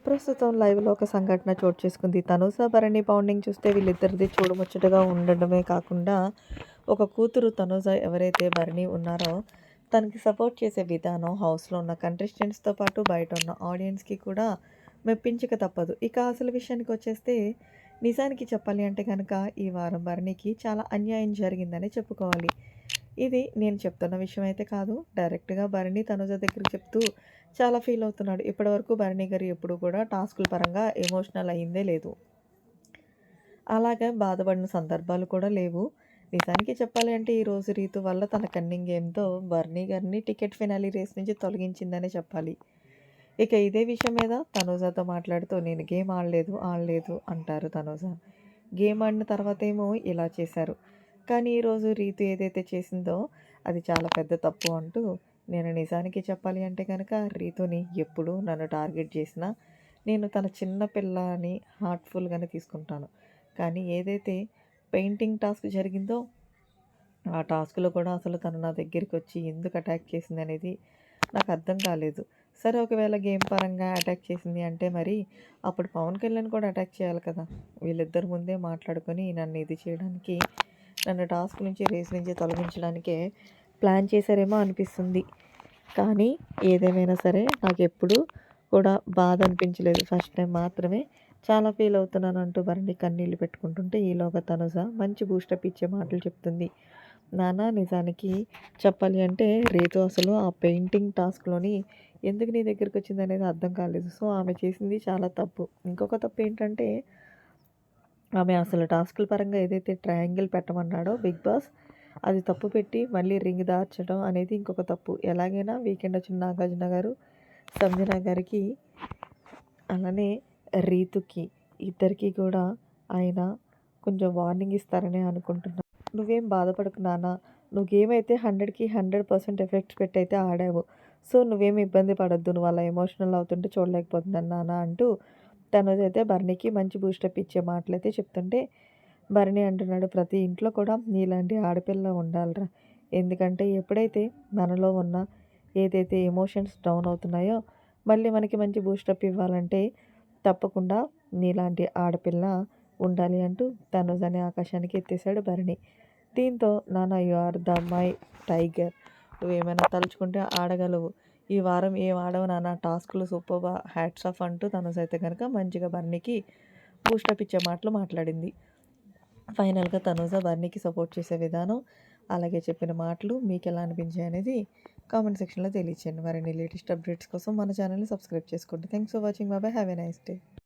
ప్రస్తుతం లైవ్‌లో ఒక సంఘటన చోటు చేసుకుంది. తనూజ, భరణి బాండింగ్ చూస్తే వీళ్ళిద్దరిది చూడముచ్చటగా ఉండడమే కాకుండా, ఒక కూతురు తనూజ ఎవరైతే భరణి ఉన్నారో, తనకి సపోర్ట్ చేసే విధానం హౌస్‌లో ఉన్న కంటెస్టెంట్స్‌తో పాటు బయట ఉన్న ఆడియన్స్‌కి కూడా మెప్పించక తప్పదు. ఇక అసలు విషయానికొచ్చేస్తే, నిజానికి చెప్పాలి అంటే గనక ఈ వారం భరణికి చాలా అన్యాయం జరిగిందనే చెప్పుకోవాలి. ఇది నేను చెప్తున్న విషయం అయితే కాదు. డైరెక్ట్‌గా భరణి తనుజ దగ్గర చెప్తూ చాలా ఫీల్ అవుతున్నాడు. ఇప్పటివరకు భరణి గారు ఎప్పుడు కూడా టాస్కుల పరంగా ఎమోషనల్ అయిందే లేదు. అలాగా బాధపడిన సందర్భాలు కూడా లేవు. నిజానికి చెప్పాలి అంటే ఈరోజు రీతు వల్ల తన కన్నింగ్ గేమ్‌తో భరణి గారిని టికెట్ ఫినాలే రేస్ నుంచి తొలగించిందనే చెప్పాలి. ఇక ఇదే విషయం మీద తనూజతో మాట్లాడుతూ నేను గేమ్ ఆడలేదు అంటారు తనూజ. గేమ్ ఆడిన తర్వాతేమో ఇలా చేశారు. కానీ ఈరోజు రీతు ఏదైతే చేసిందో అది చాలా పెద్ద తప్పు అంటూ, నేను నిజానికి చెప్పాలి అంటే గనక రీతుని ఎప్పుడు నన్ను టార్గెట్ చేసినా నేను తన చిన్న పిల్ల అని హార్ట్‌ఫుల్‌గానే తీసుకుంటాను. కానీ ఏదైతే పెయింటింగ్ టాస్క్ జరిగిందో ఆ టాస్క్‌లో కూడా అసలు తను నా దగ్గరికొచ్చి ఎందుకు అటాక్ చేసిందనేది నాకు అర్థం కాలేదు. సరే ఒకవేళ గేమ్ పరంగా అటాక్ చేసింది అంటే మరి అప్పుడు పవన్ కళ్యాణ్ కూడా అటాక్ చేయాలి కదా! వీళ్ళిద్దరి ముందే మాట్లాడుకొని నన్ను ఇది చేయడానికి, నన్ను టాస్క్ నుంచి రేస్ నుంచి తొలగించడానికే ప్లాన్ చేశారేమో అనిపిస్తుంది. కానీ ఏదేమైనా సరే నాకెప్పుడు కూడా బాధ అనిపించలేదు. ఫస్ట్ టైం మాత్రమే చాలా ఫీల్ అవుతున్నానంటూ భరణి కన్నీళ్లు పెట్టుకుంటుంటే ఈలోగా తనుజ మంచి బూస్టప్ ఇచ్చే మాటలు చెప్తుంది. నాన్న నిజానికి చెప్పాలి అంటే రీతు అసలు ఆ పెయింటింగ్ టాస్క్‌లోని ఎందుకు నీ దగ్గరికొచ్చిందనేది అర్థం కాలేదు. సో, ఆమె చేసింది చాలా తప్పు. ఇంకొక తప్పేంటంటే ఆమె అసలు టాస్కుల పరంగా ఏదైతే ట్రయాంగిల్ పెట్టమన్నాడో బిగ్ బాస్, అది తప్పు పెట్టి మళ్ళీ రింగ్ దాచడం అనేది ఇంకొక తప్పు. ఎలాగైనా వీకెండ్ వచ్చిన నాగార్జున గారు, సంజన గారికి అలానే రీతుకి ఇద్దరికీ కూడా ఆయన కొంచెం వార్నింగ్ ఇస్తారనే అనుకుంటున్నా. నువ్వేం బాధపడకు నాన్న. నువ్వు గేమ్ అయితే 100కి 100% ఎఫెక్ట్స్ పెట్టయితే ఆడావు. సో, నువ్వేమి ఇబ్బంది పడొద్దు. నువ్వు అలా ఎమోషనల్ అవుతుంటే చూడలేకపోతున్నాను నాన్న అంటూ తనుజైతే భరణికి మంచి బూస్టప్ ఇచ్చే మాటలైతే చెప్తుంటే, భరణి అంటున్నాడు ప్రతి ఇంట్లో కూడా నీలాంటి ఆడపిల్ల ఉండాలిరా. ఎందుకంటే ఎప్పుడైతే మనలో ఉన్న ఏదైతే ఎమోషన్స్ డౌన్ అవుతున్నాయో, మళ్ళీ మనకి మంచి బూస్టప్ ఇవ్వాలంటే తప్పకుండా నీలాంటి ఆడపిల్ల ఉండాలి అంటూ తనుజని ఆకాశానికి ఎత్తేసాడు భరణి. దీంతో నాన్న you are the my tiger. నువ్వేమైనా తలుచుకుంటే ఆడగలవు. ఈ వారం ఏం ఆడవు నాన్న టాస్క్‌లు సూపర్బ్ హ్యాట్స్ ఆఫ్ అంటూ తనుజైతే గనక మంచిగా బన్నీకి బూస్టప్ ఇచ్చే మాటలు మాట్లాడింది. ఫైనల్‌గా తనూజ బన్నీకి సపోర్ట్ చేసే విధానం, అలాగే చెప్పిన మాటలు మీకెలా అనిపించాయనేది కామెంట్ సెక్షన్‌లో తెలియచేయండి. మరిన్ని లేటెస్ట్ అప్డేట్స్ కోసం మన ఛానల్‌ని సబ్స్క్రైబ్ చేసుకోండి. Thanks for watching. By by. Have a nice day.